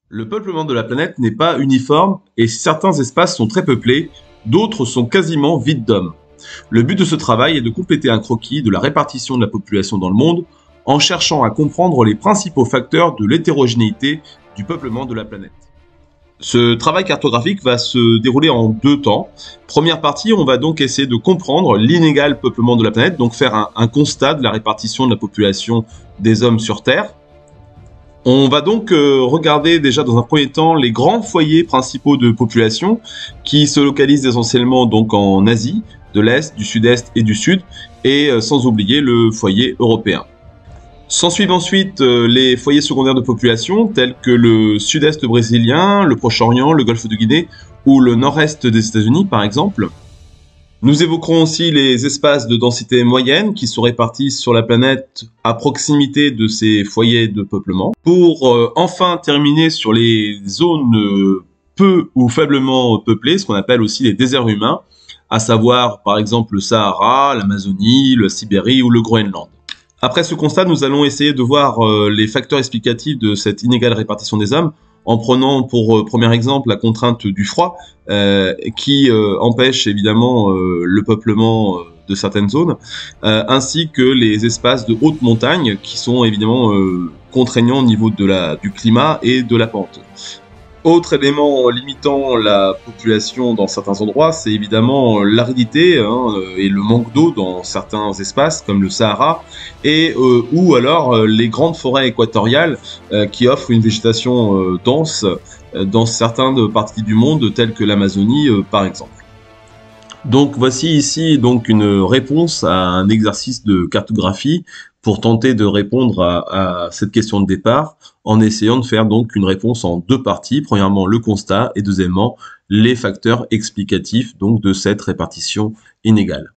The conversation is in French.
Le peuplement de la planète n'est pas uniforme et certains espaces sont très peuplés, d'autres sont quasiment vides d'hommes. Le but de ce travail est de compléter un croquis de la répartition de la population dans le monde en cherchant à comprendre les principaux facteurs de l'hétérogénéité du peuplement de la planète. Ce travail cartographique va se dérouler en deux temps. Première partie, on va donc essayer de comprendre l'inégal peuplement de la planète, donc faire un constat de la répartition de la population des hommes sur Terre. On va donc regarder déjà dans un premier temps les grands foyers principaux de population qui se localisent essentiellement donc en Asie, de l'Est, du Sud-Est et du Sud, et sans oublier le foyer européen. S'ensuivent ensuite les foyers secondaires de population tels que le Sud-Est brésilien, le Proche-Orient, le Golfe de Guinée ou le Nord-Est des États-Unis par exemple. Nous évoquerons aussi les espaces de densité moyenne qui se répartissent sur la planète à proximité de ces foyers de peuplement. Pour enfin terminer sur les zones peu ou faiblement peuplées, ce qu'on appelle aussi les déserts humains, à savoir par exemple le Sahara, l'Amazonie, la Sibérie ou le Groenland. Après ce constat, nous allons essayer de voir les facteurs explicatifs de cette inégale répartition des hommes en prenant pour premier exemple la contrainte du froid qui empêche évidemment le peuplement de certaines zones, ainsi que les espaces de haute montagne qui sont évidemment contraignants au niveau du climat et de la pente. Autre élément limitant la population dans certains endroits, c'est évidemment l'aridité et le manque d'eau dans certains espaces comme le Sahara et ou alors les grandes forêts équatoriales qui offrent une végétation dense dans certaines parties du monde telles que l'Amazonie par exemple. Donc voici ici donc une réponse à un exercice de cartographie pour tenter de répondre à cette question de départ en essayant de faire donc une réponse en deux parties. Premièrement le constat et deuxièmement les facteurs explicatifs donc de cette répartition inégale.